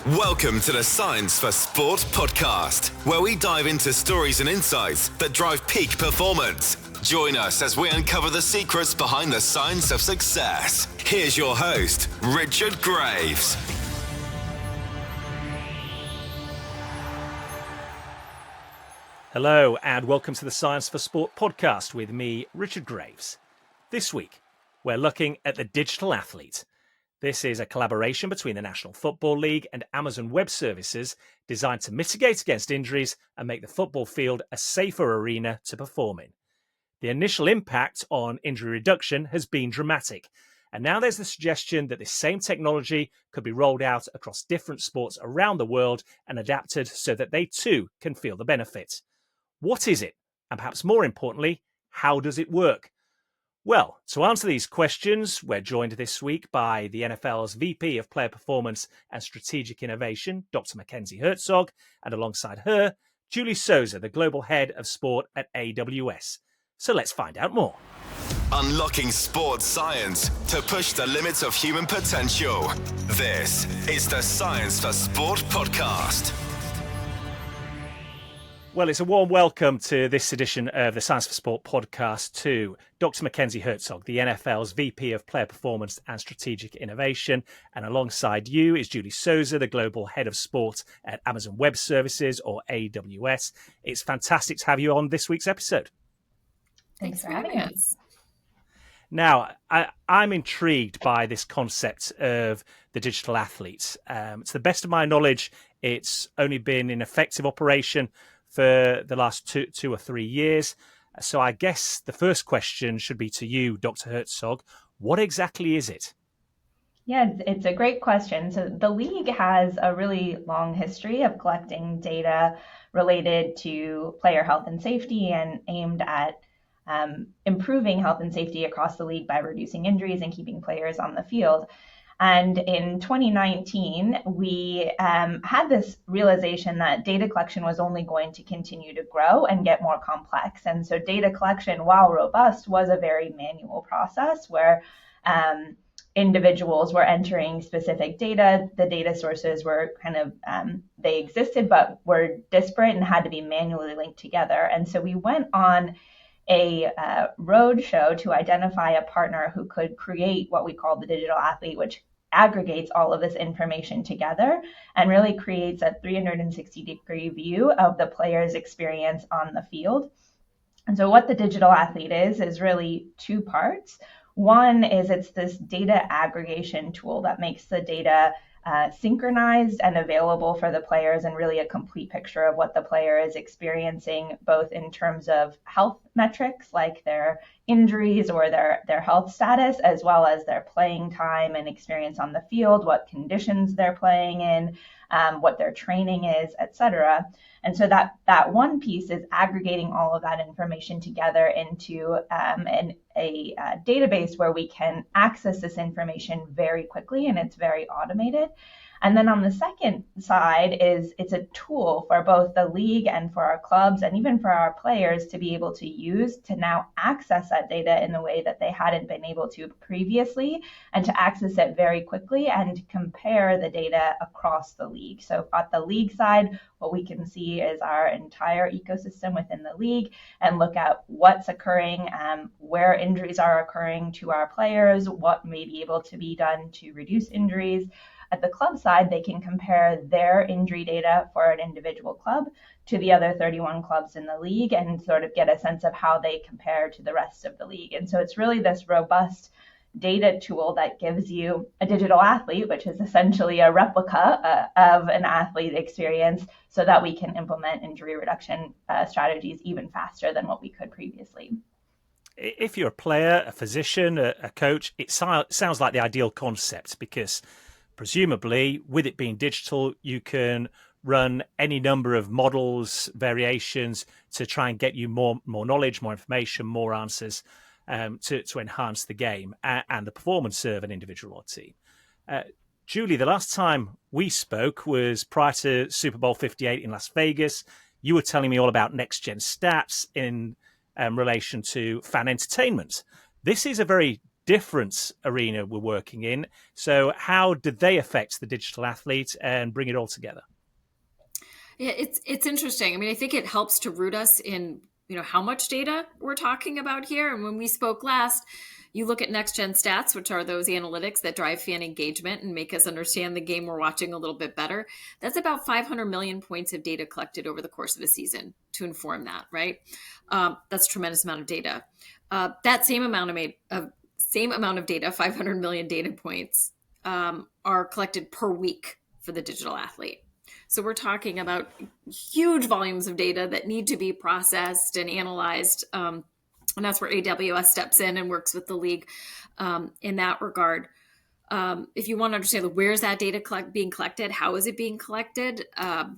Welcome to the Science for Sport podcast, where we dive into stories and insights that drive peak performance. Join us as we uncover the secrets behind the science of success. Here's your host, Richard Graves. Hello and welcome to the Science for Sport podcast with me, Richard Graves. This week, we're looking at the digital athlete. This is a collaboration between the National Football League and Amazon Web Services designed to mitigate against injuries and make the football field a safer arena to perform in. The initial impact on injury reduction has been dramatic, and now there's the suggestion that this same technology could be rolled out across different sports around the world and adapted so that they too can feel the benefit. What is it? And perhaps more importantly, how does it work? Well, to answer these questions, we're joined this week by the NFL's VP of Player Performance and Strategic Innovation, Dr. Mackenzie Herzog, and alongside her, Julie Souza, the Global Head of Sport at AWS. So let's find out more. Unlocking sports science to push the limits of human potential. This is the Science for Sport podcast. Well, it's a warm welcome to this edition of the Science for Sport podcast to Dr. Mackenzie Herzog, the NFL's VP of Player Performance and Strategic Innovation. And alongside you is Julie Souza, the Global Head of Sport at Amazon Web Services, or AWS. It's fantastic to have you on this week's episode. Thanks for having us. Now, I'm intrigued by this concept of the digital athlete. To the best of my knowledge, it's only been in effective operation for the last two or 3 years. So I guess the first question should be to you, Dr. Herzog. What exactly is it? Yeah, it's a great question. So the league has a really long history of collecting data related to player health and safety and aimed at improving health and safety across the league by reducing injuries and keeping players on the field. And in 2019, we had this realization that data collection was only going to continue to grow and get more complex. And so data collection, while robust, was a very manual process where individuals were entering specific data. The data sources were they existed, but were disparate and had to be manually linked together. And so we went on a roadshow to identify a partner who could create what we call the digital athlete, which aggregates all of this information together and really creates a 360-degree view of the player's experience on the field. And so what the digital athlete is really two parts. One is it's this data aggregation tool that makes the data synchronized and available for the players and really a complete picture of what the player is experiencing, both in terms of health metrics like their injuries or their health status, as well as their playing time and experience on the field, what conditions they're playing in, what their training is, etc. And so that one piece is aggregating all of that information together into a database where we can access this information very quickly and it's very automated. And then on the second side it's a tool for both the league and for our clubs and even for our players to be able to use to now access that data in the way that they hadn't been able to previously, and to access it very quickly and compare the data across the league. So at the league side, what we can see is our entire ecosystem within the league and look at what's occurring, where injuries are occurring to our players, what may be able to be done to reduce injuries. At the club side, they can compare their injury data for an individual club to the other 31 clubs in the league and sort of get a sense of how they compare to the rest of the league. And so it's really this robust data tool that gives you a digital athlete, which is essentially a replica of an athlete experience, so that we can implement injury reduction strategies even faster than what we could previously. If you're a player, a physician, a coach, it sounds like the ideal concept, because presumably, with it being digital, you can run any number of models, variations to try and get you more knowledge, more information, more answers to enhance the game and the performance of an individual or team. Julie, the last time we spoke was prior to Super Bowl 58 in Las Vegas. You were telling me all about next-gen stats in relation to fan entertainment. This is a very different arena we're working in. So how did they affect the digital athlete and bring it all together? Yeah, it's interesting. I mean, I think it helps to root us in, how much data we're talking about here. And when we spoke last, you look at next gen stats, which are those analytics that drive fan engagement and make us understand the game we're watching a little bit better. That's about 500 million points of data collected over the course of a season to inform that, right? That's a tremendous amount of data. That same amount of data, 500 million data points, are collected per week for the digital athlete. So we're talking about huge volumes of data that need to be processed and analyzed. And that's where AWS steps in and works with the league in that regard. If you want to understand where is that data being collected, how is it being collected,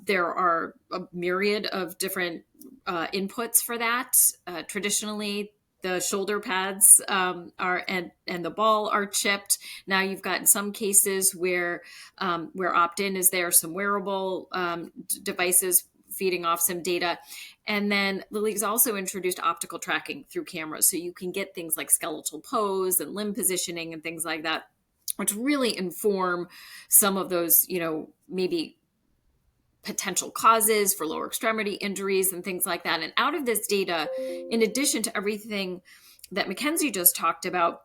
there are a myriad of different inputs for that. Traditionally, the shoulder pads are and the ball are chipped. Now you've got in some cases where opt-in is there, some wearable devices feeding off some data. And then the league's also introduced optical tracking through cameras. So you can get things like skeletal pose and limb positioning and things like that, which really inform some of those, maybe potential causes for lower extremity injuries and things like that. And out of this data, in addition to everything that Mackenzie just talked about,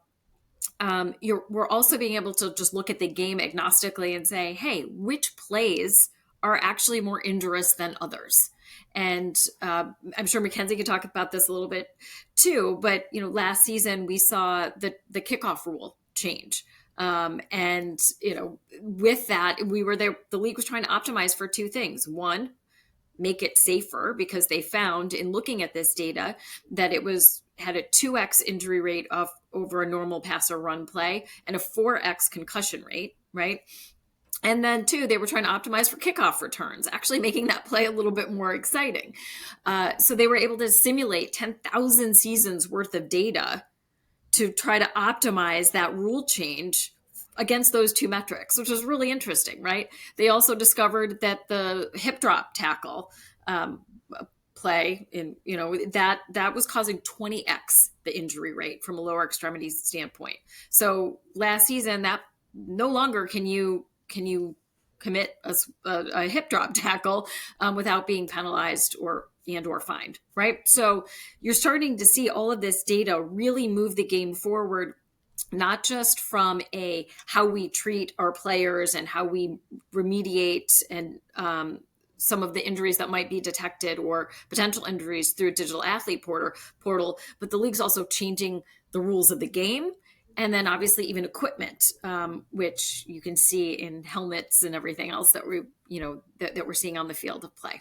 we're also being able to just look at the game agnostically and say, hey, which plays are actually more injurious than others? And I'm sure Mackenzie could talk about this a little bit too, but last season we saw the kickoff rule change. And with that, we were there, the league was trying to optimize for two things. One, make it safer, because they found in looking at this data that it had a 2x injury rate over a normal pass or run play and a 4x concussion rate, right? And then two, they were trying to optimize for kickoff returns, actually making that play a little bit more exciting. So they were able to simulate 10,000 seasons worth of data to try to optimize that rule change against those two metrics, which was really interesting, right? They also discovered that the hip drop tackle play that was causing 20x the injury rate from a lower extremities standpoint. So last season, that no longer can you commit a hip drop tackle without being penalized or fined, right? So you're starting to see all of this data really move the game forward, not just from how we treat our players and how we remediate and some of the injuries that might be detected or potential injuries through a digital athlete portal, but the league's also changing the rules of the game. And then obviously even equipment, which you can see in helmets and everything else that we're seeing on the field of play.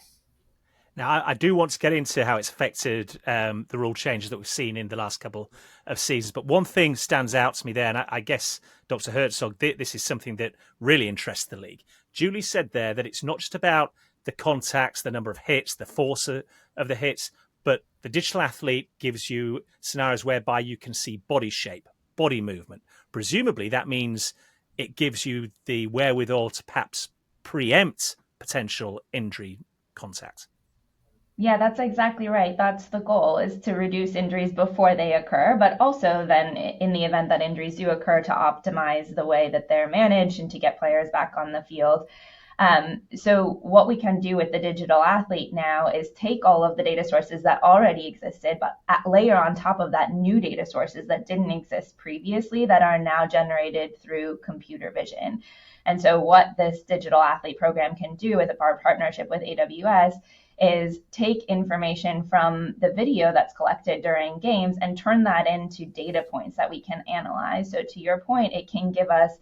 Now, I do want to get into how it's affected the rule changes that we've seen in the last couple of seasons. But one thing stands out to me there, and I guess, Dr. Herzog, this is something that really interests the league. Julie said there that it's not just about the contacts, the number of hits, the force of the hits, but the digital athlete gives you scenarios whereby you can see body shape, body movement. Presumably, that means it gives you the wherewithal to perhaps preempt potential injury contact. Yeah, that's exactly right. That's the goal, is to reduce injuries before they occur, but also then in the event that injuries do occur, to optimize the way that they're managed and to get players back on the field. So what we can do with the digital athlete now is take all of the data sources that already existed, but layer on top of that new data sources that didn't exist previously that are now generated through computer vision. And so what this digital athlete program can do with our partnership with AWS is take information from the video that's collected during games and turn that into data points that we can analyze. So to your point, it can give us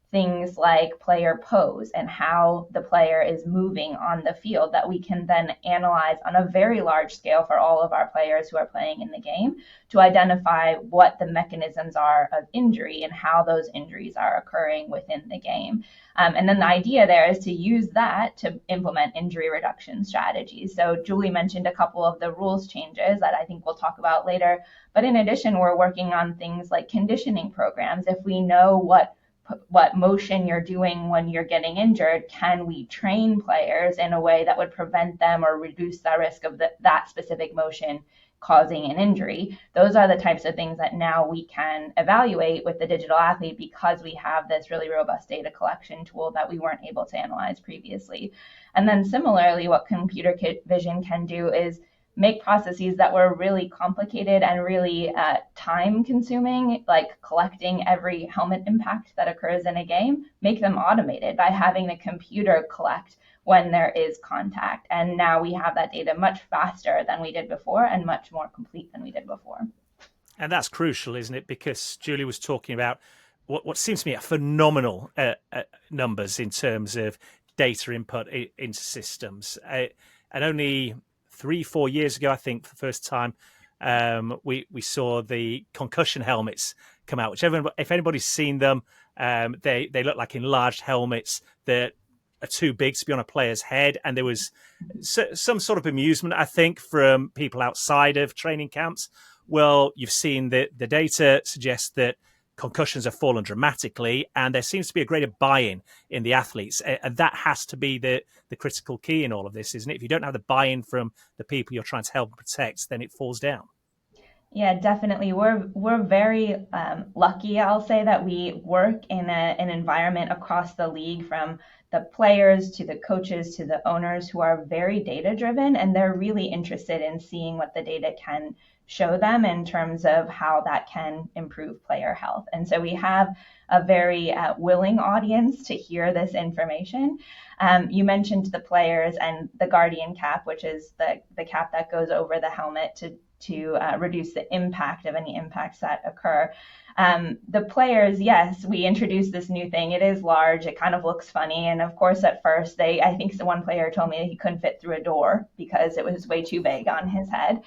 things like player pose and how the player is moving on the field that we can then analyze on a very large scale for all of our players who are playing in the game to identify what the mechanisms are of injury and how those injuries are occurring within the game. And then the idea there is to use that to implement injury reduction strategies. So Julie mentioned a couple of the rules changes that I think we'll talk about later. But in addition, we're working on things like conditioning programs. If we know what motion you're doing when you're getting injured, can we train players in a way that would prevent them or reduce the risk of that specific motion causing an injury. Those are the types of things that now we can evaluate with the digital athlete because we have this really robust data collection tool that we weren't able to analyze previously. And then similarly, what computer vision can do is make processes that were really complicated and really time consuming, like collecting every helmet impact that occurs in a game, make them automated by having the computer collect when there is contact. And now we have that data much faster than we did before and much more complete than we did before. And that's crucial, isn't it? Because Julie was talking about what seems to me a phenomenal numbers in terms of data input into systems. And only 3-4 years ago, I think, for the first time, we saw the concussion helmets come out. Which if anybody's seen them, they look like enlarged helmets that are too big to be on a player's head, and there was some sort of amusement, I think, from people outside of training camps. Well, you've seen the data suggests that concussions have fallen dramatically, and there seems to be a greater buy-in in the athletes, and that has to be the critical key in all of this, isn't it? If you don't have the buy-in from the people you're trying to help and protect, then it falls down. Yeah, definitely. We're very lucky, I'll say, that we work in an environment across the league, from the players to the coaches to the owners, who are very data driven, and they're really interested in seeing what the data can show them in terms of how that can improve player health. And so we have a very willing audience to hear this information. You mentioned the players and the Guardian cap, which is the cap that goes over the helmet to reduce the impact of any impacts that occur. The players, yes, we introduced this new thing. It is large. It kind of looks funny. And of course, at first, I think one player told me he couldn't fit through a door because it was way too big on his head.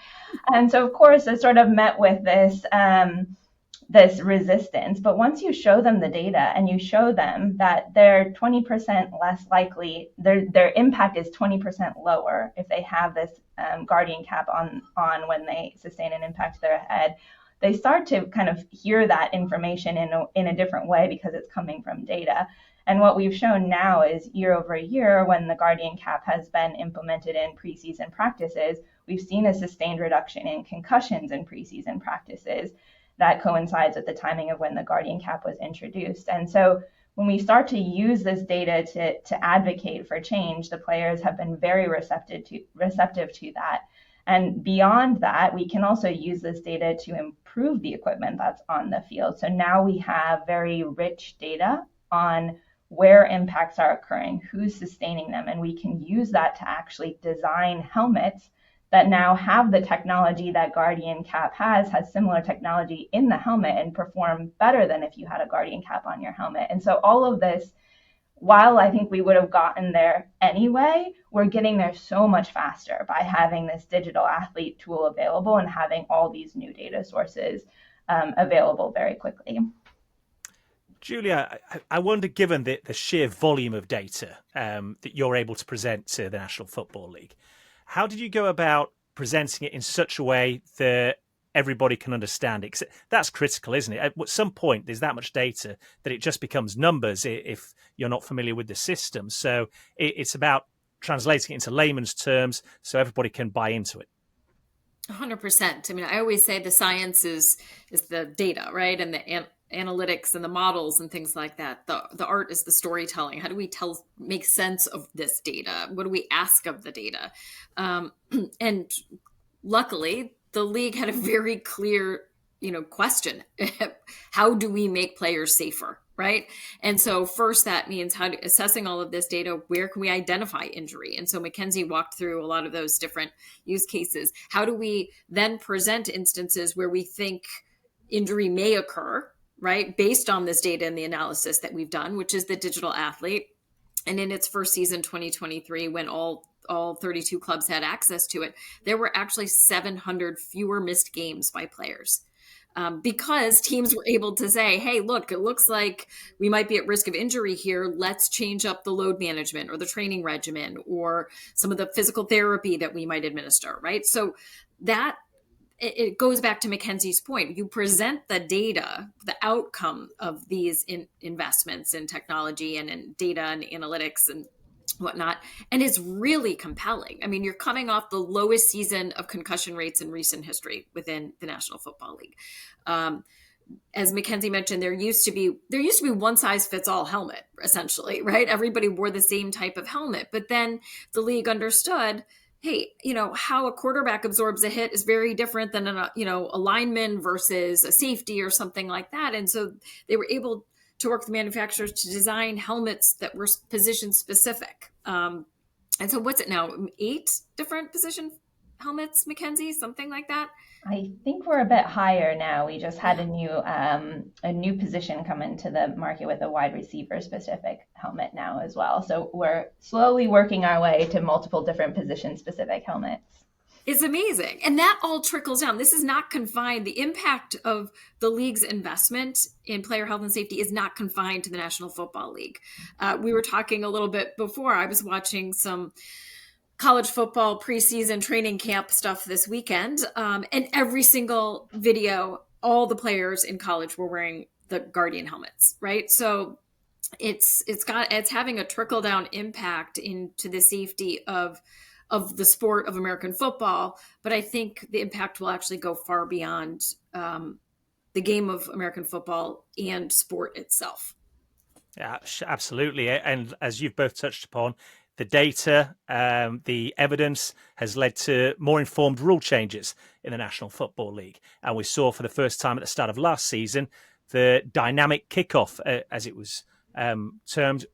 And so, of course, it sort of met with this resistance. But once you show them the data and you show them that they're 20% less likely, their impact is 20% lower if they have this Guardian cap on when they sustain an impact to their head, they start to kind of hear that information in a different way because it's coming from data. And what we've shown now is year over year, when the Guardian cap has been implemented in preseason practices, we've seen a sustained reduction in concussions in preseason practices. That coincides with the timing of when the Guardian cap was introduced. And so when we start to use this data to advocate for change, the players have been very receptive to that. And beyond that, we can also use this data to improve the equipment that's on the field. So now we have very rich data on where impacts are occurring, who's sustaining them, and we can use that to actually design helmets that now have the technology that Guardian cap has similar technology in the helmet and perform better than if you had a Guardian cap on your helmet. And so all of this, while I think we would have gotten there anyway, we're getting there so much faster by having this digital athlete tool available and having all these new data sources available very quickly. Julia, I wonder, given the sheer volume of data that you're able to present to the National Football League, how did you go about presenting it in such a way that everybody can understand it? 'Cause that's critical, isn't it? At some point, there's that much data that it just becomes numbers if you're not familiar with the system. So it's about translating it into layman's terms so everybody can buy into it. 100%. I mean, I always say the science is the data, right? And the analytics and the models and things like that. The art is the storytelling. How do we make sense of this data? What do we ask of the data? And luckily, the league had a very clear, question. How do we make players safer? Right. And so first, that means assessing all of this data, where can we identify injury? And so Mackenzie walked through a lot of those different use cases. How do we then present instances where we think injury may occur, right, based on this data and the analysis that we've done, which is the digital athlete? And in its first season, 2023, when all 32 clubs had access to it, there were actually 700 fewer missed games by players. Because teams were able to say, hey, look, it looks like we might be at risk of injury here. Let's change up the load management or the training regimen or some of the physical therapy that we might administer, right? So that it goes back to Mackenzie's point. You present the data, the outcome of these investments in technology and in data and analytics and whatnot. And it's really compelling. I mean, you're coming off the lowest season of concussion rates in recent history within the National Football League. As Mackenzie mentioned, there used to be one size fits all helmet, essentially, right? Everybody wore the same type of helmet. But then the league understood, hey, how a quarterback absorbs a hit is very different than a lineman versus a safety or something like that. And so they were able to work with the manufacturers to design helmets that were position specific. And so what's it now? 8 different position helmets, Mackenzie, something like that? I think we're a bit higher now. We just had a new position come into the market with a wide receiver specific helmet now as well. So we're slowly working our way to multiple different position specific helmets. It's amazing. And that all trickles down. This is not confined. The impact of the league's investment in player health and safety is not confined to the National Football League. We were talking a little bit before. I was watching some college football preseason training camp stuff this weekend. And every single video, all the players in college were wearing the Guardian helmets, right? So it's having a trickle down impact into the safety of the sport of American football. But I think the impact will actually go far beyond the game of American football and sport itself. Yeah, absolutely. And as you've both touched upon, the data, the evidence has led to more informed rule changes in the National Football League. And we saw for the first time at the start of last season, the dynamic kickoff, as it was termed,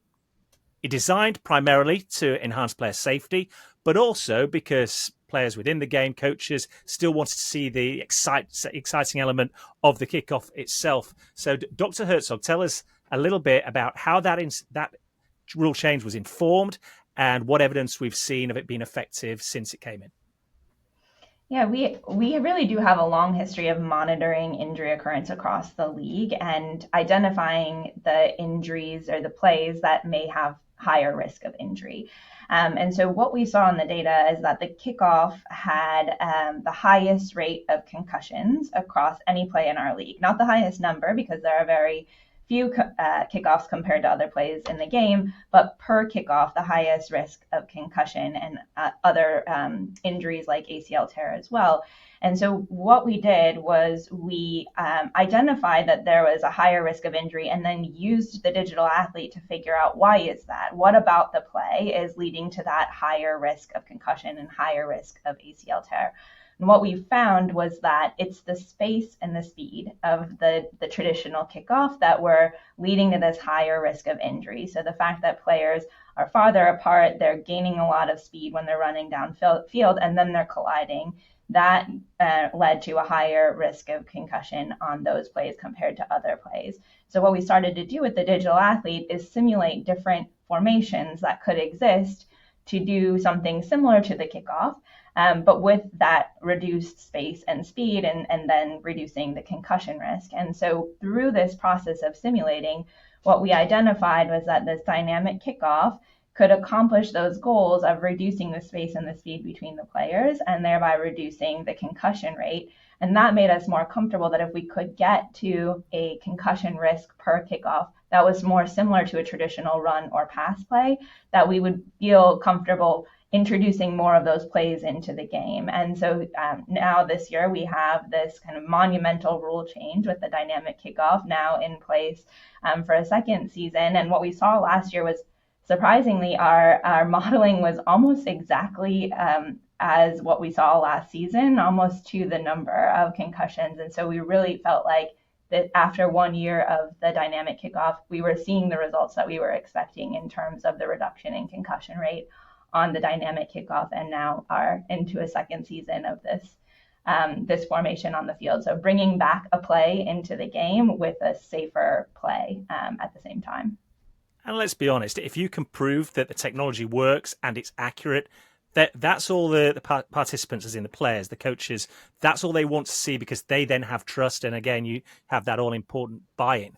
designed primarily to enhance player safety, but also because players within the game, coaches, still wanted to see the exciting element of the kickoff itself. So Dr. Herzog, tell us a little bit about how that rule change was informed and what evidence we've seen of it being effective since it came in. Yeah, we really do have a long history of monitoring injury occurrence across the league and identifying the injuries or the plays that may have higher risk of injury. And so what we saw in the data is that the kickoff had the highest rate of concussions across any play in our league. Not the highest number, because there are very few kickoffs compared to other plays in the game, but per kickoff, the highest risk of concussion and other injuries like ACL tear as well. And so what we did was we identified that there was a higher risk of injury and then used the digital athlete to figure out why is that? What about the play is leading to that higher risk of concussion and higher risk of ACL tear? And what we found was that it's the space and the speed of the traditional kickoff that were leading to this higher risk of injury. So the fact that players are farther apart, they're gaining a lot of speed when they're running down field, and then they're colliding, that led to a higher risk of concussion on those plays compared to other plays. So what we started to do with the digital athlete is simulate different formations that could exist to do something similar to the kickoff, but with that reduced space and speed and then reducing the concussion risk. And so through this process of simulating, what we identified was that this dynamic kickoff could accomplish those goals of reducing the space and the speed between the players and thereby reducing the concussion rate. And that made us more comfortable that if we could get to a concussion risk per kickoff that was more similar to a traditional run or pass play, that we would feel comfortable introducing more of those plays into the game. And so now this year we have this kind of monumental rule change with the dynamic kickoff now in place for a second season. And what we saw last year was, surprisingly, our modeling was almost exactly as what we saw last season, almost to the number of concussions. And so we really felt like that after 1 year of the dynamic kickoff, we were seeing the results that we were expecting in terms of the reduction in concussion rate on the dynamic kickoff, and now are into a second season of this formation on the field. So bringing back a play into the game with a safer play at the same time. And let's be honest, if you can prove that the technology works and it's accurate, that's all the participants, as in the players, the coaches, that's all they want to see, because they then have trust. And again, you have that all-important buy-in.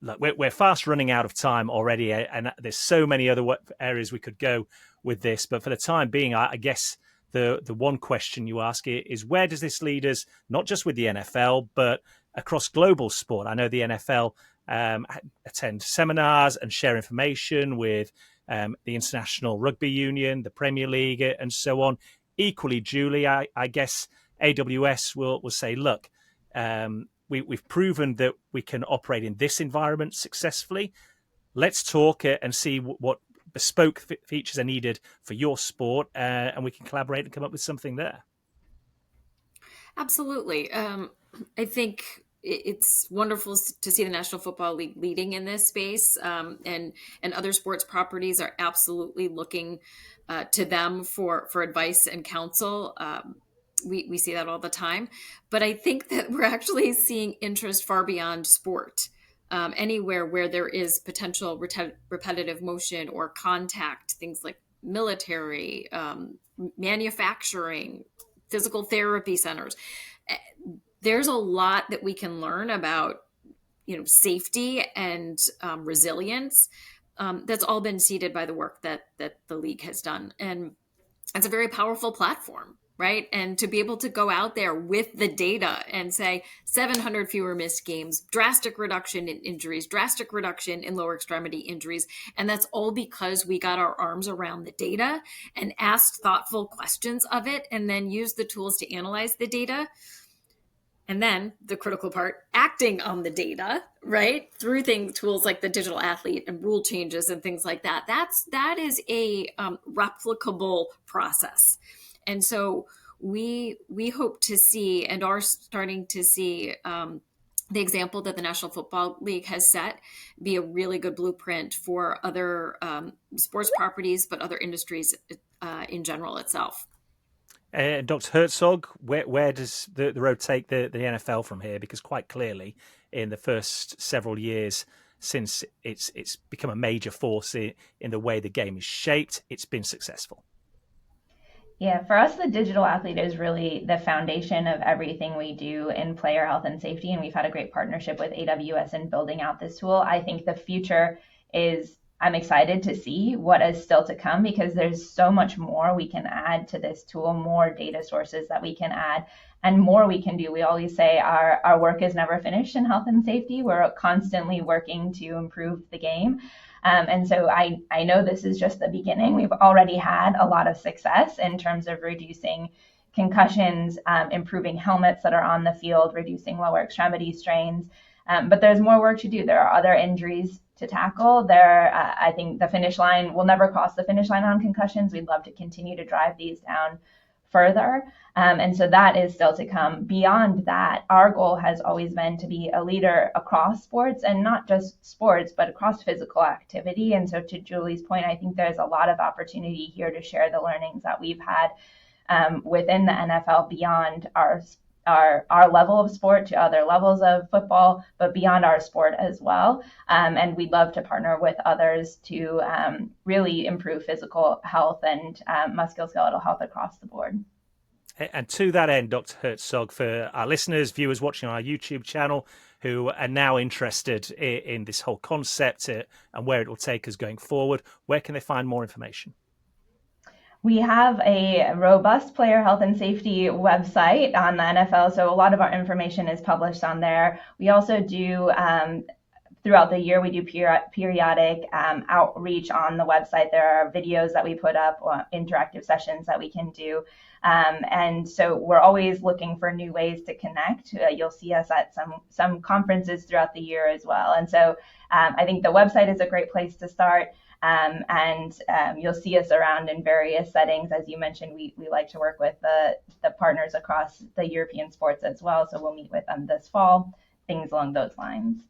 Look, we're fast running out of time already, and there's so many other areas we could go with this. But for the time being, I guess the one question you ask is, where does this lead us, not just with the NFL, but across global sport? I know the NFL attend seminars and share information with the International Rugby Union, the Premier League, and so on. Equally, Julie, I guess AWS will say, look, we've proven that we can operate in this environment successfully. Let's talk and see what bespoke features are needed for your sport, and we can collaborate and come up with something there. Absolutely. I think it's wonderful to see the National Football League leading in this space, and other sports properties are absolutely looking to them for advice and counsel. We see that all the time, but I think that we're actually seeing interest far beyond sport. Anywhere where there is potential repetitive motion or contact, things like military, manufacturing, physical therapy centers. There's a lot that we can learn about, safety and resilience. That's all been seeded by the work that the league has done. And it's a very powerful platform, right? And to be able to go out there with the data and say 700 fewer missed games, drastic reduction in injuries, drastic reduction in lower extremity injuries. And that's all because we got our arms around the data and asked thoughtful questions of it, and then used the tools to analyze the data. And then the critical part, acting on the data, right? Through tools like the digital athlete and rule changes and things like that. That is a replicable process. And so we hope to see, and are starting to see, the example that the National Football League has set be a really good blueprint for other sports properties, but other industries in general itself. Dr. Herzog, where does the road take the NFL from here? Because quite clearly, in the first several years since it's become a major force in the way the game is shaped, it's been successful. Yeah, for us, the digital athlete is really the foundation of everything we do in player health and safety. And we've had a great partnership with AWS in building out this tool. I think the future is, I'm excited to see what is still to come, because there's so much more we can add to this tool, more data sources that we can add, and more we can do. We always say our work is never finished in health and safety. We're constantly working to improve the game. And so I know this is just the beginning. We've already had a lot of success in terms of reducing concussions, improving helmets that are on the field, reducing lower extremity strains. But there's more work to do. There are other injuries to tackle. I think the finish line will never cross the finish line on concussions. We'd love to continue to drive these down further. And so that is still to come. Beyond that, our goal has always been to be a leader across sports, and not just sports, but across physical activity. And so to Julie's point, I think there's a lot of opportunity here to share the learnings that we've had within the NFL beyond our level of sport to other levels of football, but beyond our sport as well. And we'd love to partner with others to really improve physical health and musculoskeletal health across the board. And to that end, Dr. Herzog, for our listeners, viewers watching on our YouTube channel who are now interested in this whole concept and where it will take us going forward, where can they find more information? We have a robust player health and safety website on the NFL, so a lot of our information is published on there. We also do, throughout the year, we do periodic outreach on the website. There are videos that we put up, interactive sessions that we can do. And so we're always looking for new ways to connect. You'll see us at some conferences throughout the year as well. And so I think the website is a great place to start. And you'll see us around in various settings. As you mentioned, we like to work with the partners across the European sports as well. So we'll meet with them this fall, things along those lines.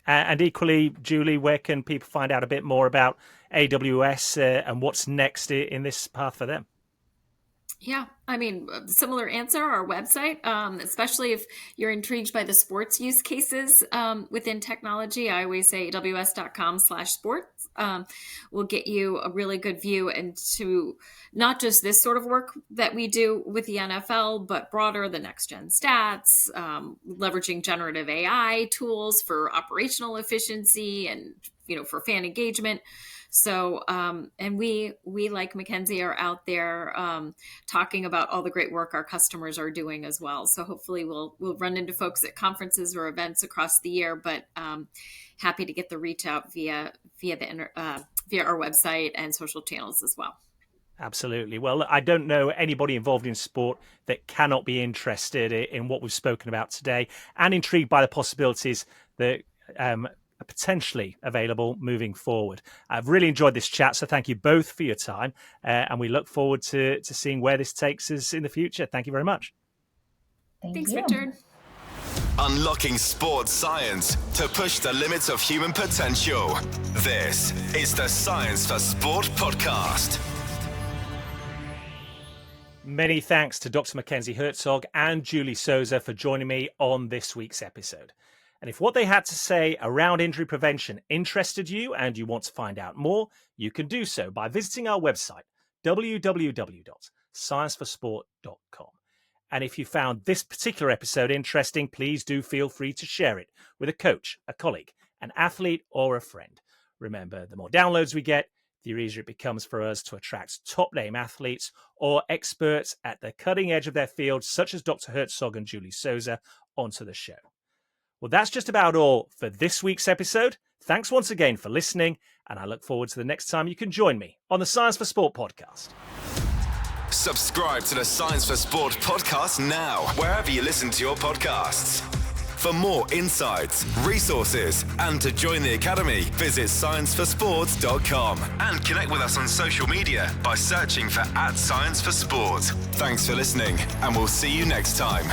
And equally, Julie, where can people find out a bit more about AWS and what's next in this path for them? Yeah, I mean, similar answer, our website, especially if you're intrigued by the sports use cases within technology. I always say aws.com/sports will get you a really good view into not just this sort of work that we do with the NFL, but broader, the next gen stats, leveraging generative AI tools for operational efficiency and, for fan engagement. So, and we like Mackenzie are out there talking about all the great work our customers are doing as well. So hopefully we'll run into folks at conferences or events across the year, but happy to get the reach out via our website and social channels as well. Absolutely. Well, I don't know anybody involved in sport that cannot be interested in what we've spoken about today and intrigued by the possibilities that are potentially available moving forward. I've really enjoyed this chat, so thank you both for your time, and we look forward to seeing where this takes us in the future. Thank you very much. Thanks, Richard. Unlocking sports science to push the limits of human potential. This is the Science for Sport podcast. Many thanks to Dr. Mackenzie Herzog and Julie Souza for joining me on this week's episode. And if what they had to say around injury prevention interested you and you want to find out more, you can do so by visiting our website, www.scienceforsport.com. And if you found this particular episode interesting, please do feel free to share it with a coach, a colleague, an athlete, or a friend. Remember, the more downloads we get, the easier it becomes for us to attract top-name athletes or experts at the cutting edge of their field, such as Dr. Herzog and Julie Souza, onto the show. Well, that's just about all for this week's episode. Thanks once again for listening, and I look forward to the next time you can join me on the Science for Sport podcast. Subscribe to the Science for Sport podcast now, wherever you listen to your podcasts. For more insights, resources, and to join the Academy, visit scienceforsport.com and connect with us on social media by searching for @ScienceForSport. Thanks for listening, and we'll see you next time.